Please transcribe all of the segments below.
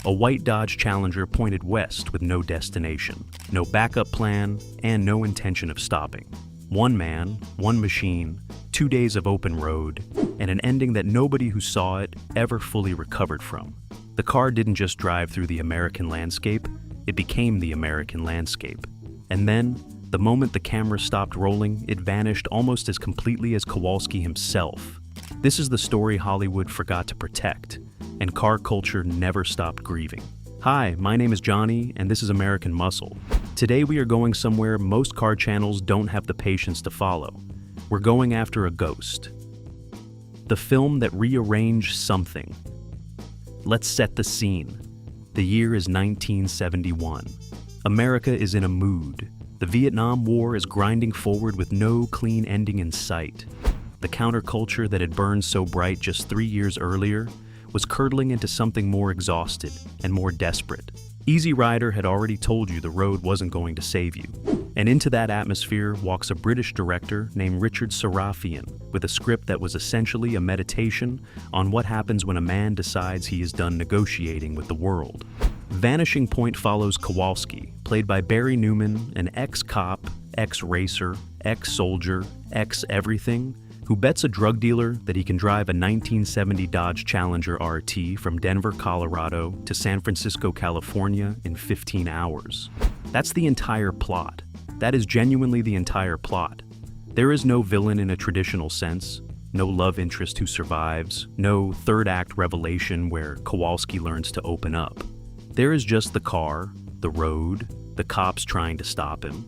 A white Dodge Challenger pointed west with no destination, no backup plan, and no intention of stopping. One man, one machine, 2 days of open road, and an ending that nobody who saw it ever fully recovered from. The car didn't just drive through the American landscape, it became the American landscape. And then, the moment the camera stopped rolling, it vanished almost as completely as Kowalski himself. This is the story Hollywood forgot to protect, and car culture never stopped grieving. Hi, my name is Johnny, and this is American Muscle. Today we are going somewhere most car channels don't have the patience to follow. We're going after a ghost. The film that rearranged something. Let's set the scene. The year is 1971. America is in a mood. The Vietnam War is grinding forward with no clean ending in sight. The counterculture that had burned so bright just 3 years earlier was curdling into something more exhausted and more desperate. Easy Rider had already told you the road wasn't going to save you. And into that atmosphere walks a British director named Richard Sarafian with a script that was essentially a meditation on what happens when a man decides he is done negotiating with the world. Vanishing Point follows Kowalski, played by Barry Newman, an ex-cop, ex-racer, ex-soldier, ex-everything, who bets a drug dealer that he can drive a 1970 Dodge Challenger RT from Denver, Colorado to San Francisco, California in 15 hours. That's the entire plot. That is genuinely the entire plot. There is no villain in a traditional sense, no love interest who survives, no third act revelation where Kowalski learns to open up. There is just the car, the road, the cops trying to stop him,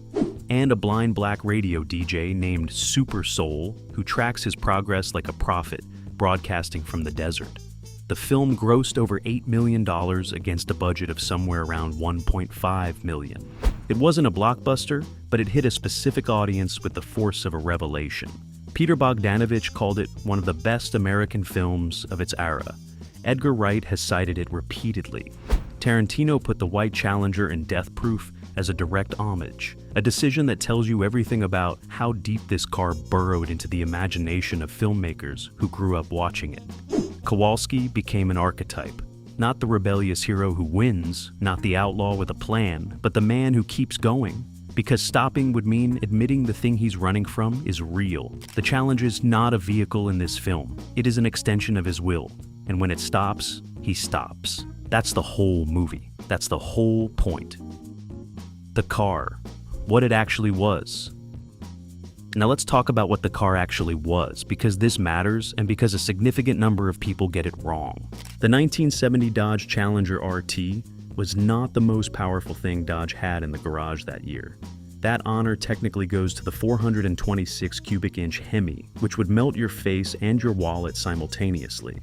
and a blind black radio DJ named Super Soul who tracks his progress like a prophet, broadcasting from the desert. The film grossed over $8 million against a budget of somewhere around $1.5 million. It wasn't a blockbuster, but it hit a specific audience with the force of a revelation. Peter Bogdanovich called it one of the best American films of its era. Edgar Wright has cited it repeatedly. Tarantino put the white Challenger in Death Proof as a direct homage, a decision that tells you everything about how deep this car burrowed into the imagination of filmmakers who grew up watching it. Kowalski became an archetype, not the rebellious hero who wins, not the outlaw with a plan, but the man who keeps going. Because stopping would mean admitting the thing he's running from is real. The Challenger is not a vehicle in this film. It is an extension of his will. And when it stops, he stops. That's the whole movie. That's the whole point. The car, what it actually was. Now let's talk about what the car actually was, because this matters and because a significant number of people get it wrong. The 1970 Dodge Challenger RT was not the most powerful thing Dodge had in the garage that year. That honor technically goes to the 426 cubic inch Hemi, which would melt your face and your wallet simultaneously.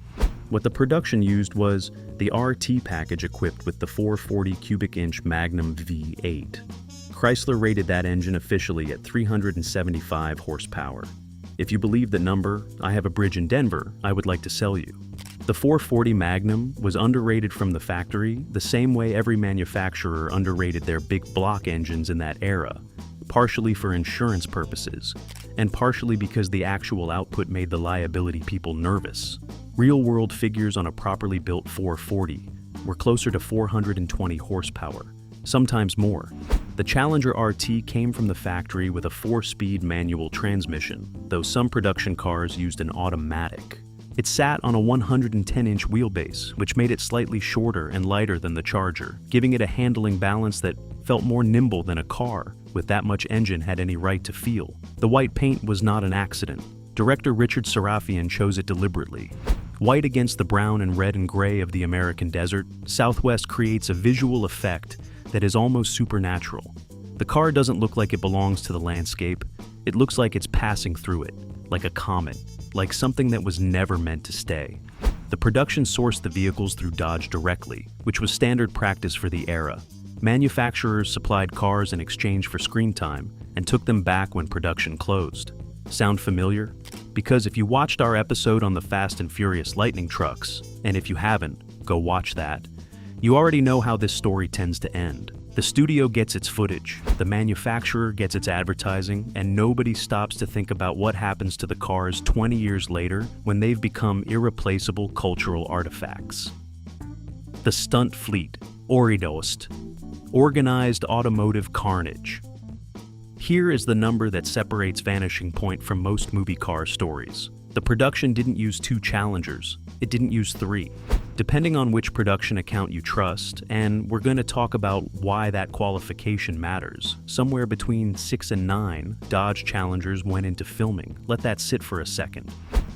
What the production used was the RT package equipped with the 440 cubic inch Magnum V8. Chrysler rated that engine officially at 375 horsepower. If you believe the number, I have a bridge in Denver I would like to sell you. The 440 Magnum was underrated from the factory the same way every manufacturer underrated their big block engines in that era, partially for insurance purposes, and partially because the actual output made the liability people nervous. Real-world figures on a properly built 440 were closer to 420 horsepower, sometimes more. The Challenger RT came from the factory with a 4-speed manual transmission, though some production cars used an automatic. It sat on a 110-inch wheelbase, which made it slightly shorter and lighter than the Charger, giving it a handling balance that felt more nimble than a car with that much engine had any right to feel. The white paint was not an accident. Director Richard Sarafian chose it deliberately. White against the brown and red and gray of the American desert, Southwest creates a visual effect that is almost supernatural. The car doesn't look like it belongs to the landscape. It looks like it's passing through it, like a comet, like something that was never meant to stay. The production sourced the vehicles through Dodge directly, which was standard practice for the era. Manufacturers supplied cars in exchange for screen time and took them back when production closed. Sound familiar? Because if you watched our episode on the Fast and Furious Lightning trucks, and if you haven't, go watch that, you already know how this story tends to end. The studio gets its footage, the manufacturer gets its advertising, and nobody stops to think about what happens to the cars 20 years later when they've become irreplaceable cultural artifacts. The Stunt Fleet, Oridost, organized automotive carnage. Here is the number that separates Vanishing Point from most movie car stories. The production didn't use 2 Challengers, it didn't use 3. Depending on which production account you trust, and we're going to talk about why that qualification matters, somewhere between 6 and 9 Dodge Challengers went into filming. Let that sit for a second.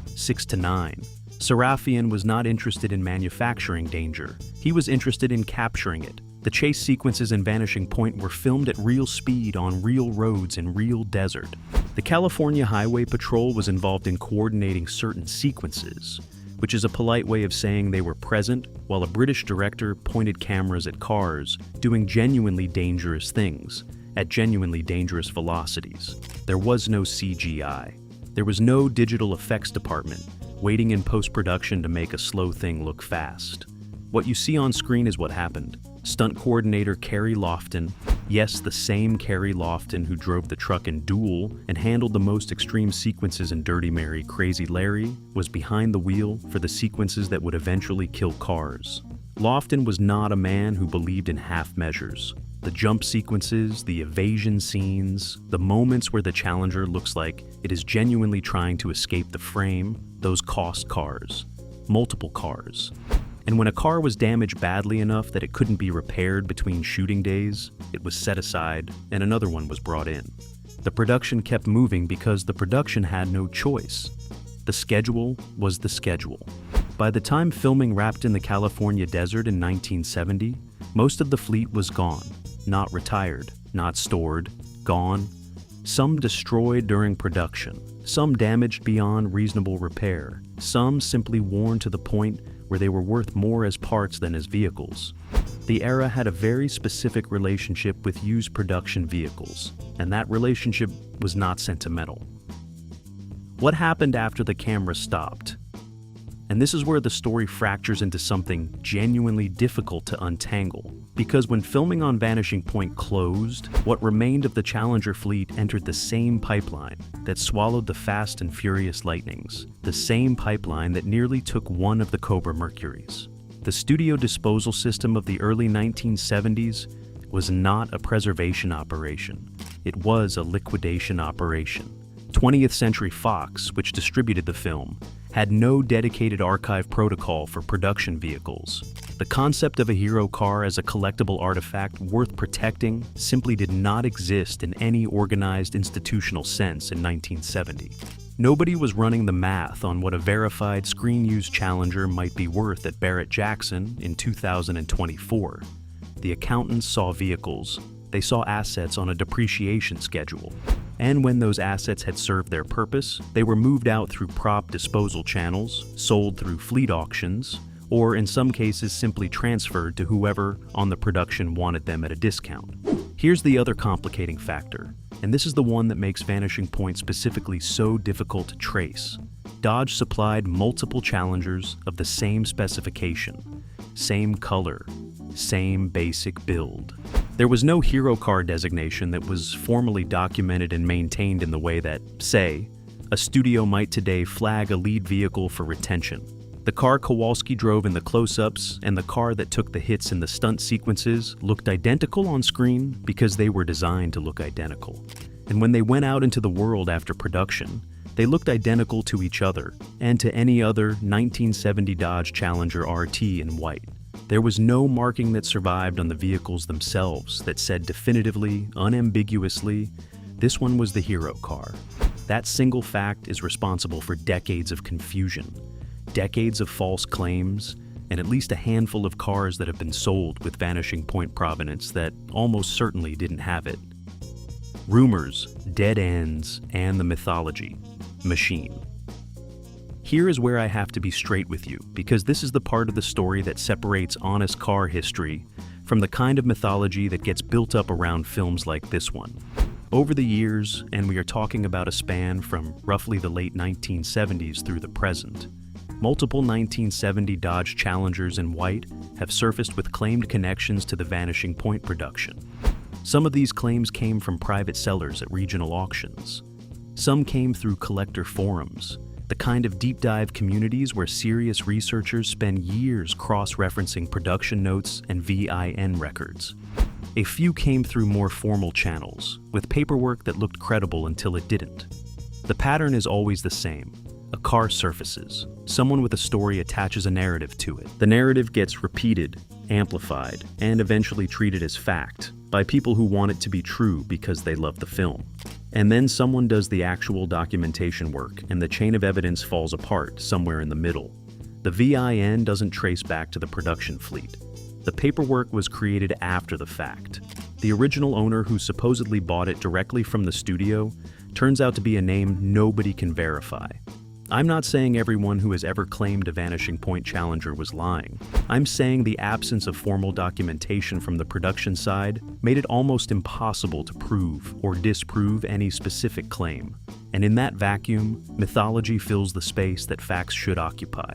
6 to 9. Sarafian was not interested in manufacturing danger. He was interested in capturing it. The chase sequences in Vanishing Point were filmed at real speed on real roads in real desert. The California Highway Patrol was involved in coordinating certain sequences, which is a polite way of saying they were present while a British director pointed cameras at cars doing genuinely dangerous things at genuinely dangerous velocities. There was no CGI. There was no digital effects department waiting in post-production to make a slow thing look fast. What you see on screen is what happened. Stunt coordinator Carrie Lofton, yes, the same Carrie Lofton who drove the truck in Duel and handled the most extreme sequences in Dirty Mary, Crazy Larry, was behind the wheel for the sequences that would eventually kill cars. Lofton was not a man who believed in half measures. The jump sequences, the evasion scenes, the moments where the Challenger looks like it is genuinely trying to escape the frame, those cost cars. Multiple cars. And when a car was damaged badly enough that it couldn't be repaired between shooting days, it was set aside and another one was brought in. The production kept moving because the production had no choice. The schedule was the schedule. By the time filming wrapped in the California desert in 1970, most of the fleet was gone. Not retired, not stored, gone. Some destroyed during production, some damaged beyond reasonable repair, some simply worn to the point where they were worth more as parts than as vehicles. The era had a very specific relationship with used production vehicles, and that relationship was not sentimental. What happened after the camera stopped? And this is where the story fractures into something genuinely difficult to untangle. Because when filming on Vanishing Point closed, what remained of the Challenger fleet entered the same pipeline that swallowed the Fast and Furious Lightnings, the same pipeline that nearly took one of the Cobra Mercuries. The studio disposal system of the early 1970s was not a preservation operation. It was a liquidation operation. 20th Century Fox, which distributed the film, had no dedicated archive protocol for production vehicles. The concept of a hero car as a collectible artifact worth protecting simply did not exist in any organized institutional sense in 1970. Nobody was running the math on what a verified screen-used Challenger might be worth at Barrett-Jackson in 2024. The accountants saw vehicles. They saw assets on a depreciation schedule. And when those assets had served their purpose, they were moved out through prop disposal channels, sold through fleet auctions, or in some cases simply transferred to whoever on the production wanted them at a discount. Here's the other complicating factor, and this is the one that makes Vanishing Point specifically so difficult to trace. Dodge supplied multiple Challengers of the same specification, same color, same basic build. There was no hero car designation that was formally documented and maintained in the way that, say, a studio might today flag a lead vehicle for retention. The car Kowalski drove in the close-ups and the car that took the hits in the stunt sequences looked identical on screen because they were designed to look identical. And when they went out into the world after production, they looked identical to each other and to any other 1970 Dodge Challenger RT in white. There was no marking that survived on the vehicles themselves that said definitively, unambiguously, this one was the hero car. That single fact is responsible for decades of confusion, decades of false claims, and at least a handful of cars that have been sold with Vanishing Point provenance that almost certainly didn't have it. Rumors, dead ends, and the mythology. Machine. Here is where I have to be straight with you, because this is the part of the story that separates honest car history from the kind of mythology that gets built up around films like this one. Over the years, and we are talking about a span from roughly the late 1970s through the present, multiple 1970 Dodge Challengers in white have surfaced with claimed connections to the Vanishing Point production. Some of these claims came from private sellers at regional auctions. Some came through collector forums, The kind of deep dive communities where serious researchers spend years cross-referencing production notes and VIN records. A few came through more formal channels, with paperwork that looked credible until it didn't. The pattern is always the same. A car surfaces. Someone with a story attaches a narrative to it. The narrative gets repeated, amplified, and eventually treated as fact by people who want it to be true because they love the film. And then someone does the actual documentation work, and the chain of evidence falls apart somewhere in the middle. The VIN doesn't trace back to the production fleet. The paperwork was created after the fact. The original owner who supposedly bought it directly from the studio turns out to be a name nobody can verify. I'm not saying everyone who has ever claimed a Vanishing Point Challenger was lying. I'm saying the absence of formal documentation from the production side made it almost impossible to prove or disprove any specific claim. And in that vacuum, mythology fills the space that facts should occupy.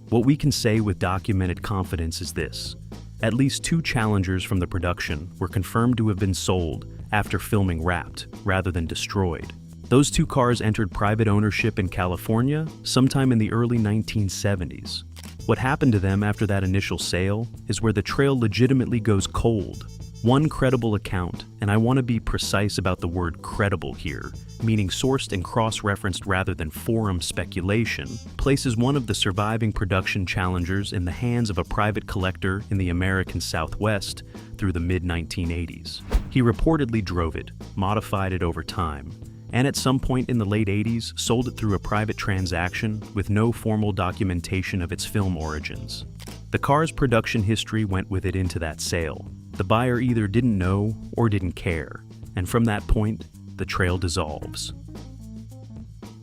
What we can say with documented confidence is this. At least 2 Challengers from the production were confirmed to have been sold after filming wrapped, rather than destroyed. Those 2 cars entered private ownership in California sometime in the early 1970s. What happened to them after that initial sale is where the trail legitimately goes cold. One credible account, and I want to be precise about the word credible here, meaning sourced and cross-referenced rather than forum speculation, places one of the surviving production Challengers in the hands of a private collector in the American Southwest through the mid-1980s. He reportedly drove it, modified it over time, and at some point in the late 80s sold it through a private transaction with no formal documentation of its film origins. The car's production history went with it into that sale. The buyer either didn't know or didn't care, and from that point, the trail dissolves.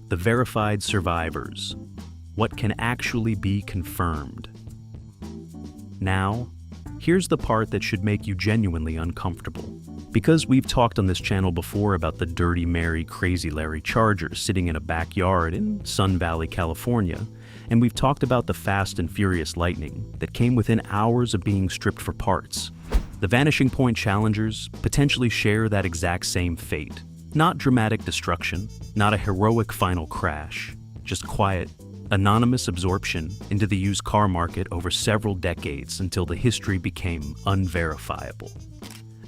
The verified survivors. What can actually be confirmed? Now, here's the part that should make you genuinely uncomfortable. Because we've talked on this channel before about the Dirty Mary Crazy Larry Charger sitting in a backyard in Sun Valley, California, and we've talked about the Fast and Furious Lightning that came within hours of being stripped for parts. The Vanishing Point Challengers potentially share that exact same fate. Not dramatic destruction, not a heroic final crash, just quiet, anonymous absorption into the used car market over several decades until the history became unverifiable.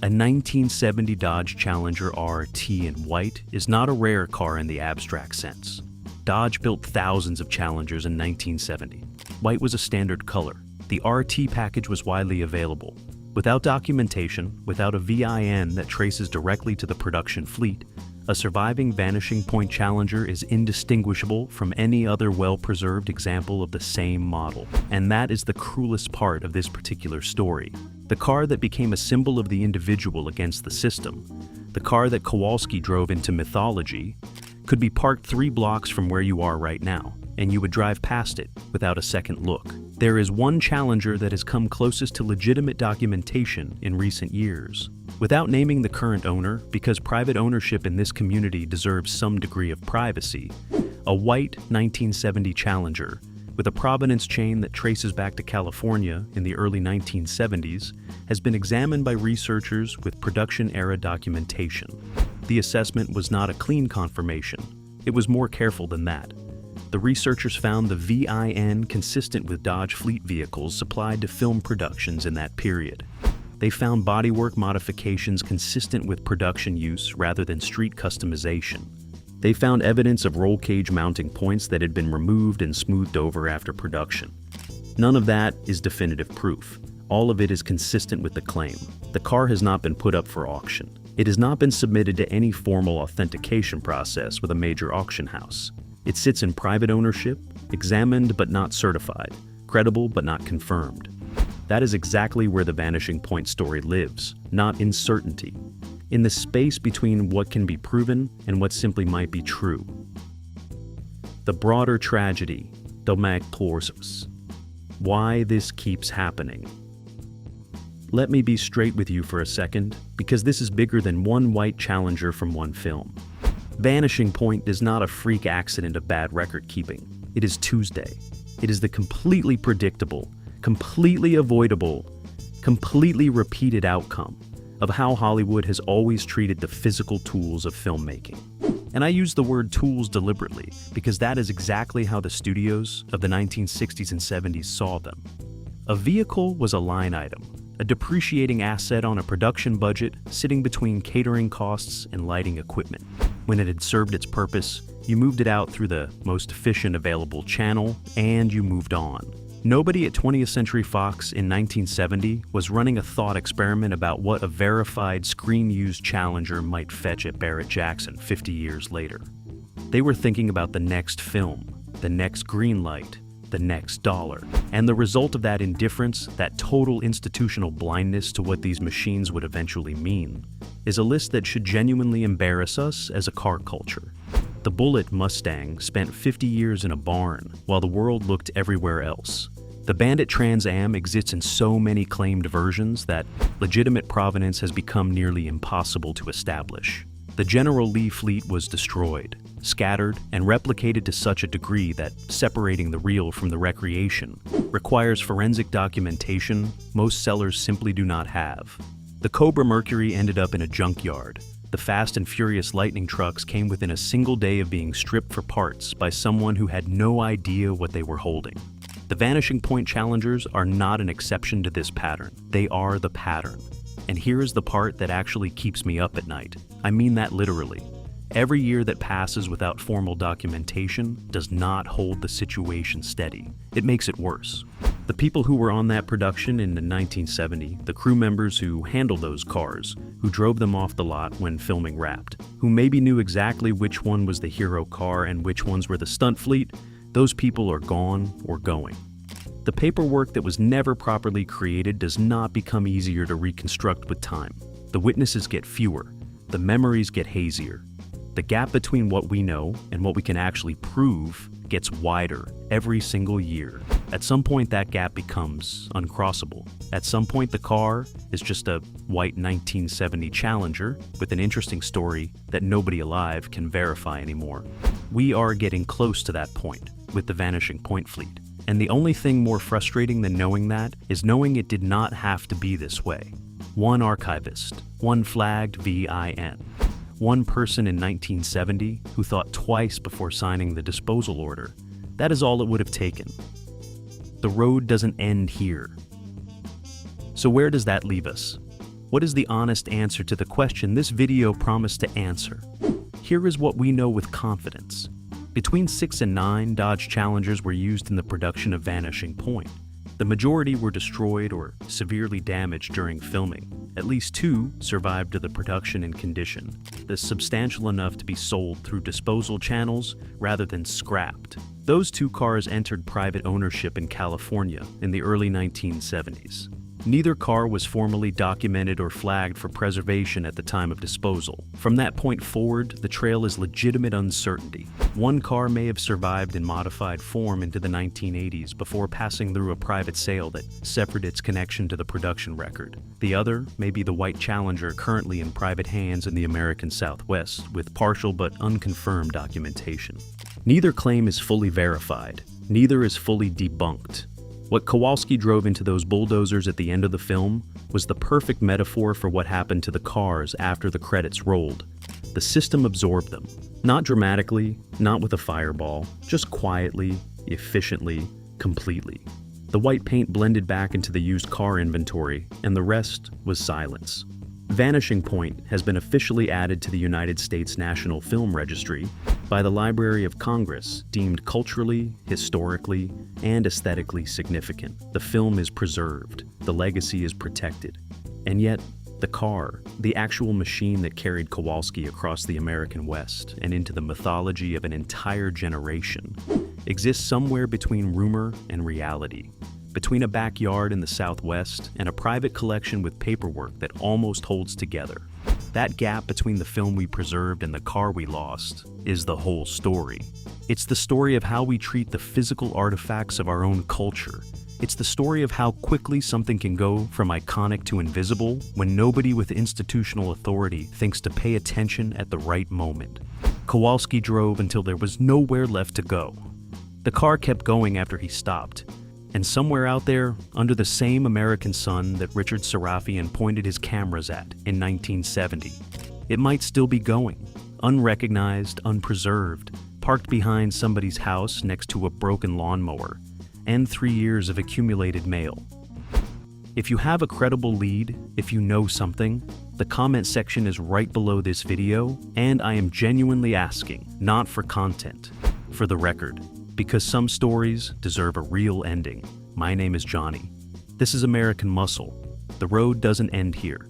A 1970 Dodge Challenger RT in white is not a rare car in the abstract sense. Dodge built thousands of Challengers in 1970. White was a standard color. The RT package was widely available. Without documentation, without a VIN that traces directly to the production fleet, a surviving Vanishing Point Challenger is indistinguishable from any other well-preserved example of the same model. And that is the cruelest part of this particular story. The car that became a symbol of the individual against the system, the car that Kowalski drove into Mythology, could be parked 3 blocks from where you are right now, and you would drive past it without a second look. There is one Challenger that has come closest to legitimate documentation in recent years. Without naming the current owner, because private ownership in this community deserves some degree of privacy, a white 1970 Challenger with a provenance chain that traces back to California in the early 1970s has been examined by researchers with production-era documentation. The assessment was not a clean confirmation. It was more careful than that. The researchers found the VIN consistent with Dodge fleet vehicles supplied to film productions in that period. They found bodywork modifications consistent with production use rather than street customization. They found evidence of roll cage mounting points that had been removed and smoothed over after production. None of that is definitive proof. All of it is consistent with the claim. The car has not been put up for auction. It has not been submitted to any formal authentication process with a major auction house. It sits in private ownership, examined but not certified, credible but not confirmed. That is exactly where the Vanishing Point story lives, not in certainty, in the space between what can be proven and what simply might be true. The broader tragedy, Domagplorsus. Why this keeps happening. Let me be straight with you for a second, because this is bigger than one white Challenger from one film. Vanishing Point is not a freak accident of bad record keeping. It is Tuesday. It is the completely predictable, completely avoidable, completely repeated outcome of how Hollywood has always treated the physical tools of filmmaking. And I use the word tools deliberately because that is exactly how the studios of the 1960s and 70s saw them. A vehicle was a line item, a depreciating asset on a production budget sitting between catering costs and lighting equipment. When it had served its purpose, you moved it out through the most efficient available channel, and you moved on. Nobody at 20th Century Fox in 1970 was running a thought experiment about what a verified screen-used Challenger might fetch at Barrett-Jackson 50 years later. They were thinking about the next film, the next green light, the next dollar. And the result of that indifference, that total institutional blindness to what these machines would eventually mean, is a list that should genuinely embarrass us as a car culture. The Bullitt Mustang spent 50 years in a barn while the world looked everywhere else. The Bandit Trans Am exists in so many claimed versions that legitimate provenance has become nearly impossible to establish. The General Lee fleet was destroyed, scattered, and replicated to such a degree that separating the real from the recreation requires forensic documentation most sellers simply do not have. The Cobra Mercury ended up in a junkyard. The Fast and Furious Lightning trucks came within a single day of being stripped for parts by someone who had no idea what they were holding. The Vanishing Point Challengers are not an exception to this pattern. They are the pattern. And here is the part that actually keeps me up at night. I mean that literally. Every year that passes without formal documentation does not hold the situation steady. It makes it worse. The people who were on that production in 1970, the crew members who handled those cars, who drove them off the lot when filming wrapped, who maybe knew exactly which one was the hero car and which ones were the stunt fleet, those people are gone or going. The paperwork that was never properly created does not become easier to reconstruct with time. The witnesses get fewer. The memories get hazier. The gap between what we know and what we can actually prove gets wider every single year. At some point, that gap becomes uncrossable. At some point, the car is just a white 1970 Challenger with an interesting story that nobody alive can verify anymore. We are getting close to that point with the Vanishing Point fleet. And the only thing more frustrating than knowing that is knowing it did not have to be this way. One archivist, one flagged VIN. One person in 1970 who thought twice before signing the disposal order. That is all it would have taken. The road doesn't end here. So where does that leave us? What is the honest answer to the question this video promised to answer? Here is what we know with confidence. Between 6 and 9 Dodge Challengers were used in the production of Vanishing Point. The majority were destroyed or severely damaged during filming. At least 2 survived to the production in condition, that's substantial enough to be sold through disposal channels rather than scrapped. Those 2 cars entered private ownership in California in the early 1970s. Neither car was formally documented or flagged for preservation at the time of disposal. From that point forward, the trail is legitimate uncertainty. One car may have survived in modified form into the 1980s before passing through a private sale that severed its connection to the production record. The other may be the white Challenger currently in private hands in the American Southwest with partial but unconfirmed documentation. Neither claim is fully verified. Neither is fully debunked. What Kowalski drove into those bulldozers at the end of the film was the perfect metaphor for what happened to the cars after the credits rolled. The system absorbed them. Not dramatically, not with a fireball, just quietly, efficiently, completely. The white paint blended back into the used car inventory, and the rest was silence. Vanishing Point has been officially added to the United States National Film Registry by the Library of Congress, deemed culturally, historically, and aesthetically significant. The film is preserved. The legacy is protected. And yet, the car, the actual machine that carried Kowalski across the American West and into the mythology of an entire generation, exists somewhere between rumor and reality. Between a backyard in the Southwest and a private collection with paperwork that almost holds together. That gap between the film we preserved and the car we lost is the whole story. It's the story of how we treat the physical artifacts of our own culture. It's the story of how quickly something can go from iconic to invisible when nobody with institutional authority thinks to pay attention at the right moment. Kowalski drove until there was nowhere left to go. The car kept going after he stopped. And somewhere out there, under the same American sun that Richard Sarafian pointed his cameras at in 1970, it might still be going, unrecognized, unpreserved, parked behind somebody's house next to a broken lawnmower, and 3 years of accumulated mail. If you have a credible lead, if you know something, the comment section is right below this video, and I am genuinely asking, not for content, for the record, because some stories deserve a real ending. My name is Johnny. This is American Muscle. The road doesn't end here.